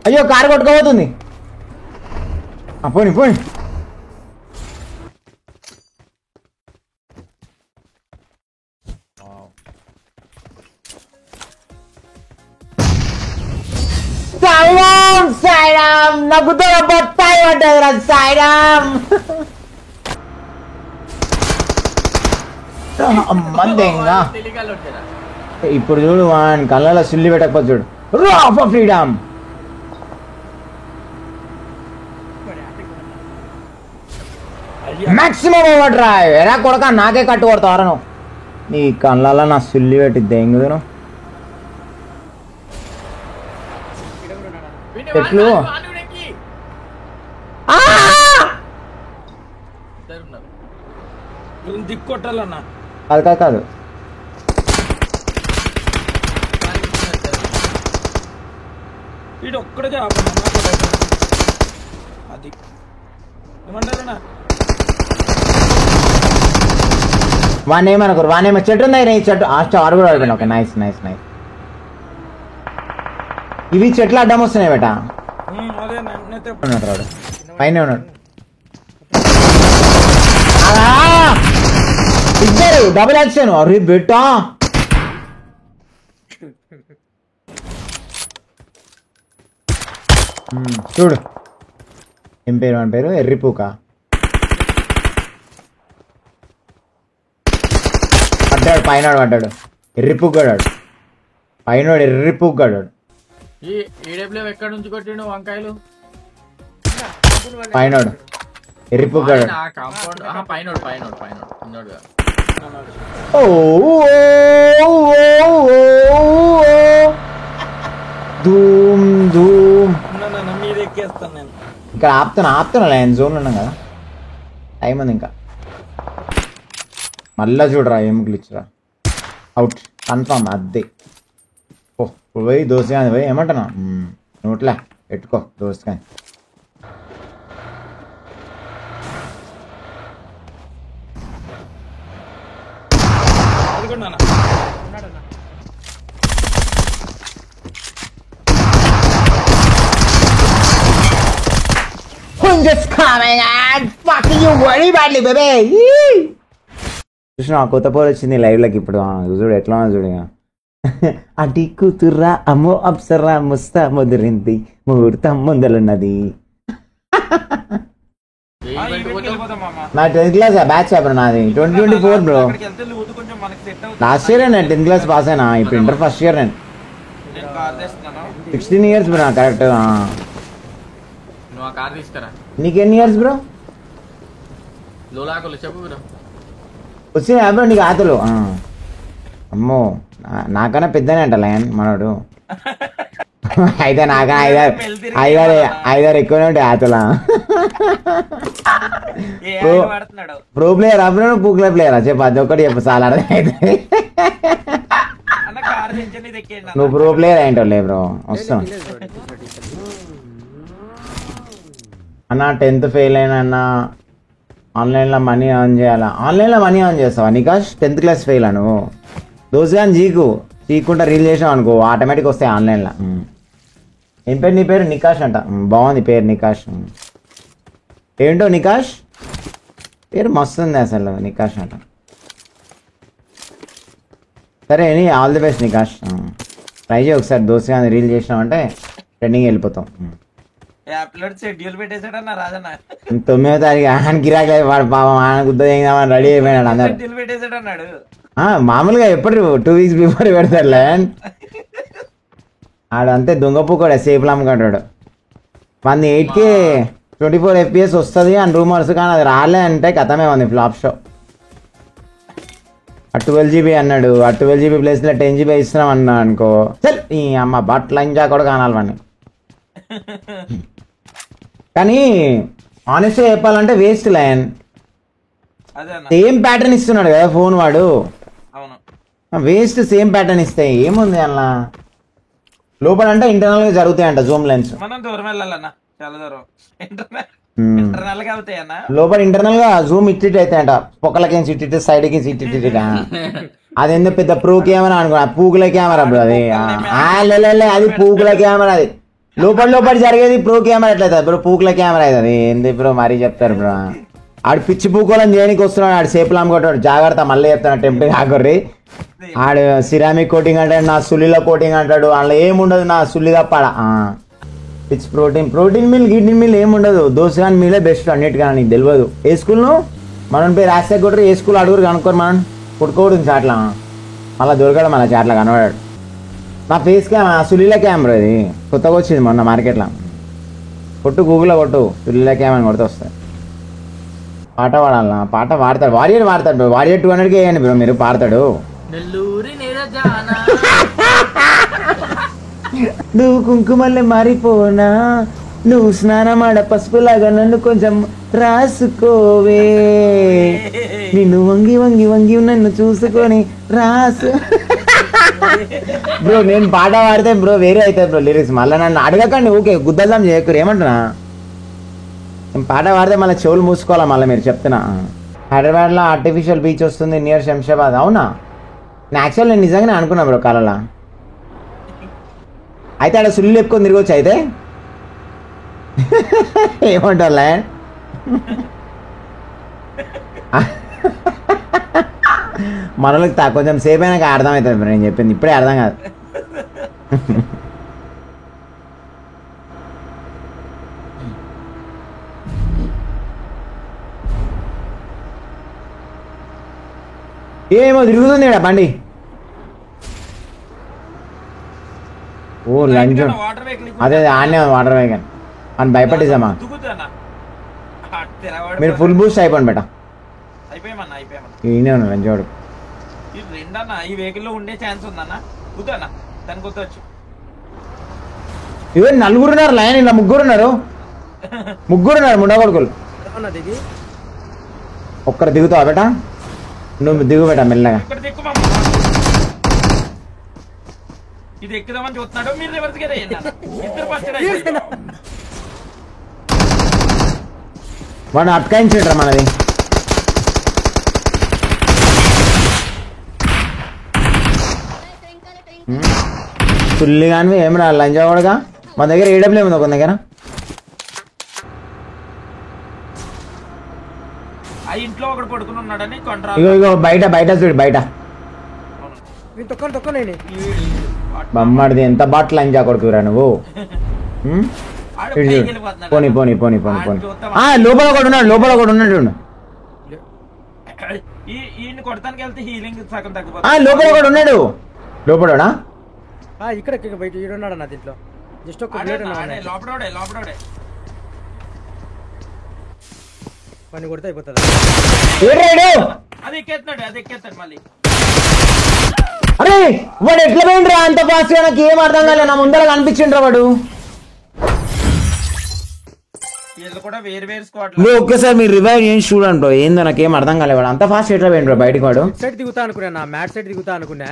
అయ్యో కారు కొట్టుకోబోతుంది. పోని పోని. సాయిరామ్ నాకు బొత్తాయి పడ్డదిరా సాయిరామ్. అమ్మందేంగా ఇప్పుడు చూడు వాని కళ్ళలో సిల్లి పెట్టకపోతే చూడు. రాఫ్ of freedom. Maximum over drive. ఎరా కొడక నాకే కట్టు కొడతావరా నువ్వు. నీ కళ్ళలో నా సిల్లి పెట్టిద్దే ఎంగుదు చెట్లు. దిక్కొట్టాలన్నా కాదు కాదు కాదు వీడు ఒక్కడికే అది ఏమంటారన్నా వాడిని ఏమనుకోరు. వాడిని ఏమో చెట్టు ఉంది ఈ చెట్టు ఆరు కూడా ఆడిపోయినా. Okay nice nice nice. ఇవి చెట్లు అడ్డం వస్తున్నాయి బేట. ఉన్నాడు పైన ఉన్నాడు. ఇద్దరు డబుల్ యాక్షన్. అరే బేటా చూడు ఏం పేరు వాని పేరు ఎర్రిపూక. పడ్డాడు పైన పడ్డాడు. ఎర్రిపూగాడు పైన ఎర్రిపూగాడు. ఎక్కడ నుంచి కొట్టిండు వంకాయలు పైన ఎర్రిపూగాడు. ధూమ్ ధూమ్. మీద ఎక్కేస్తాను నేను. ఇక్కడ ఆపుతున్నా లైన్ జోన్లో ఉన్నాం కదా. టైం ఉంది ఇంకా. మళ్ళా చూడరా ఏం గ్లిచ్రా. Out confirm అద్దే. పోయి దోశ కానీ పోయి ఏమంటున్నా నోట్లే పెట్టుకో దోశ కానీ. చూసిన కొత్త పోలు వచ్చింది లైవ్లోకి ఇప్పుడు. చూడు ఎట్లా చూడు. అటి కూతుర్రా అమ్మో అప్సరా ముస్తా ముదిరింది ముహూర్తం ముందలున్నది. నా 10th క్లాస్ బ్యాచ్ అప్పుడు నాది 2024 బ్రో. లాస్ట్ ఇయర్ నేను 10th క్లాస్ పాస్ అయినా. ఇప్పుడు ఇంటర్ ఫస్ట్ ఇయర్ నేను. 16 years బ్రో కరెక్ట్. నీకెన్ని ఇయర్స్ బ్రో? వచ్చినాయా బ్రో నీకు ఆతలు? అమ్మో నాకన్నా పెద్దనే అంట లయన్ మనోడు. అయితే నాకన్నా ఐదారు ఎక్కువనే ఉంటాయి ఆతలా. ప్రో ప్లేయర్ అప్పుడు పూక్లే ప్లేయరా చెప్పు. అది ఒక్కటి చెప్పు చాలా అయితే. నువ్వు ప్రో ప్లేయర్ ఏంటో లే బ్రో. వస్తాను అన్న. 10th ఫెయిల్ అయినా అన్న ఆన్లైన్లో మనీ ఆన్ చేయాలా? ఆన్లైన్లో మనీ ఆన్ చేస్తావా నికాష్? 10th క్లాస్ ఫెయిల్ నువ్వు దోసుగాని చీకుంటా రీల్ చేసావు అనుకో ఆటోమేటిక్ వస్తాయి ఆన్లైన్లో. ఏం పేరు నీ పేరు? నికాష్ అంట. బాగుంది పేరు నికాష్. ఏంటో నికాష్ పేరు మస్తు ఉంది అసలు నికాష్ అంట. సరే నీ ఆల్ ది బెస్ట్ నికాష్. ట్రై చేయి ఒకసారి దోసుగాని రీల్ చేసినామంటే ట్రెండింగ్ వెళ్ళిపోతాం. 9వ తారీఖు ఆయన గిరాకీ వాడు పాపం ఆయన గుద్ద రెడీ అయిపోయినాడు అందరు. మామూలుగా ఎప్పుడు 2 weeks బిఫోర్ పెడతారు ల్యాండ్. ఆడంతే దొంగపు కూడా సేపులు అమ్ముకుంటాడు. 8K 24 FPS వస్తుంది అని రూమర్స్. కానీ అది రాలే అంటే కథమే ఉంది ఫ్లాప్ షో. 12 GB అన్నాడు. 12 GB ప్లేస్లో 10 GB ఇస్తున్నాం అన్నా అనుకో చల్ ఈ అమ్మ బట్టలు ఇంజా కూడా కానాలి వాడిని. కానీ ఆనెస్ట్గా చెప్పాలంటే వేస్ట్ లైన్. సేమ్ ప్యాటర్న్ ఇస్తున్నాడు కదా ఫోన్ వాడు. వేస్ట్ సేమ్ ప్యాటర్న్ ఇస్తే ఏముంది అలా లోపల అంటే ఇంటర్నల్ గా జరుగుతాయంట జూమ్ లెన్స్. లోపల ఇంటర్నల్ గా జూమ్ ఇట్టి అవుతాయంట. పొక్కలకి ఇట్టి సైడ్ కి ఇట్టి. అదేందో పెద్ద ప్రో కెమెరా అనుకో. పూకుల కెమెరా బ్రో అది. అది పూకుల కెమెరా. అది లోపల లోపల జరిగేది ప్రో కెమెరా ఎట్లయితుంది బ్రో? పూకుల కెమెరా అవుతుంది ఏంది బ్రో? మరీ చెప్తారు బ్రో. ఆడు పిచ్చి పూకోలని చేయడానికి వస్తున్నాడు, ఆడు సేపులు అమ్ముకుంటాడు. జాగ్రత్త, మళ్ళీ చెప్తాను, టెంప్టింగ్ ఆగర్రి. ఆడు సిరామిక్ కోటింగ్ అంటాడు, నా సుల్లిలో కోటింగ్ అంటాడు. అందులో ఏముండదు, నా సుల్లి తప్పాడ. పిచ్ ప్రోటీన్ మిల్ గిడ్ని మిల్ ఏముండదు. దోసగాని మీలే బెస్ట్ అన్నిటికీ. నీకు తెలియదు ఏ స్కూల్ను మనం పేరు రాస్తే కొట్టరు, ఏ స్కూల్ అడుగురు కనుక్కోరు. మనం పుట్టుకోవడం చాట్ల మళ్ళీ దొరకడం, మళ్ళీ చాట్ల కనబడాడు. నా ఫేస్ కెమెరా సులీల కెమెరా, ఇది కొత్తగా వచ్చింది మొన్న మార్కెట్లో. కొట్టు, గూగుల్లో కొట్టు, సులీల కెమెరా కొడితే వస్తుంది. పాట పాడాలన్నా? పాట పాడతాడు, వారియర్ పాడతాడు. వారియర్ 200కి వేయండి బ్రో, మీరు పాడతాడు. నెల్లూరి నీరజానా నువ్వు కుంకుమల్లే మారిపోనా, నువ్వు స్నానమాడ పసుపులాగా నన్ను కొంచెం రాసుకోవే, నిన్ను వంగి వంగి వంగి నన్ను చూసుకొని రాసు. బ్రో నేను పాట పాడితే బ్రో వేరే అవుతుంది బ్రో లిరిక్స్. మళ్ళీ నన్ను అడగకండి, ఓకే గుద్దల్దాం చేయకూరు. ఏమంటున్నా, నేను పాట పాడితే మళ్ళీ చెవులు మూసుకోవాలా మళ్ళీ, మీరు చెప్తున్నా. హైదరాబాద్లో ఆర్టిఫిషియల్ బీచ్ వస్తుంది నియర్ శంషాబాద్. అవునా? నేను యాక్చువల్ నేను నిజంగానే అనుకున్నా బ్రో కళలా. అయితే ఆడ సుల్లు ఎక్కువ తిరగవచ్చు అయితే. ఏమంటారు ల్యాండ్? మనలోకి కొంచెం సేపు అయినాక అర్థం అవుతుంది నేను చెప్పింది, ఇప్పుడే అర్థం కాదు. ఏమో తిరుగుతుంది ఇక్కడ బండి. ఓ లంచ్, వాటర్ వెహికల్ అదే ఆనే వాటర్ వేగన్ అని భయపడేసామా? మీరు ఫుల్ బూస్ట్ అయిపోండి బేట. అయిపోయామన్నా అయిపోయామన్నా. ఈయనే ఉన్నా లంచోడు. ఇది రెండన్నా ఈ వెహికల్ లో ఉండే ఛాన్స్ ఉందన్న. కుదన్నా దానికి గుర్తొచ్చు. ఇవే నలుగురు ఉన్నారు లైన్, ఇలా ముగ్గురు ఉన్నారు ముండా కొడుకులు. ఒక్కరు దిగుతావా బేట? నువ్వు దిగు బేట మెల్లగా. ఇక్కడ దిక్కు మామ. ఇది ఎక్కుదామని చూస్తున్నాడు, మీరు రివర్స్ గేర్ అయ్యింది. ఇద్దరు పచ్చడి వాడు అట్కాయించాడు మనది. తుల్లి కానీ ఏమన్నా లంజావాడుగా. మన దగ్గర ఏడబ్ల్యూ ఉంది ఒక దగ్గర. ఆ ఇంట్లో ఒకడు పడుకుని ఉన్నాడని కొండ్రా. ఇగో ఇగో బయట బయట చూడు బయట. బొమ్మడిది ఎంత బాట్లు లంజా కొడుకురా నువ్వు. పోనీ పోనీ పోనీ పోనీ పోనీ. లోపల ఒకడు ఉన్నాడు, లోపల ఒకడు ఉన్నాడు. ఈయన కొడతానికి వెళ్తే హీలింగ్ సగం తగ్గిపోతుంది. లోపల ఒకడు ఉన్నాడు. లోపలడా? ఇక్కడ బయట ఈడున్నాడు అన్న దీంట్లో. జస్ట్ ఒక లోపడే లోపడే పని కొడితే అయిపోతుంది. అది ఎక్కేస్తాడు మళ్ళీ. అరే వాడు ఎట్లా పోయిండ్రా అంత ఫాస్ట్ గా? నాకు ఏం అర్థం కాలే, నా ముందర కనిపించిండ్రా వాడు. వీళ్ళు కూడా వేరు వేరు స్క్వాడ్. ఒక్కసారి మీరు రివైవ్ చేసి చూడండి బ్రో, ఏందో నాకేం అర్థం కాలే. వాడు అంత ఫాస్ట్ ఎట్లా పోయిండ్రా బయటకు? వాడు సైడ్ దిగుతా అనుకున్నా, మ్యాట్ సైడ్ దిగుతా అనుకున్నా.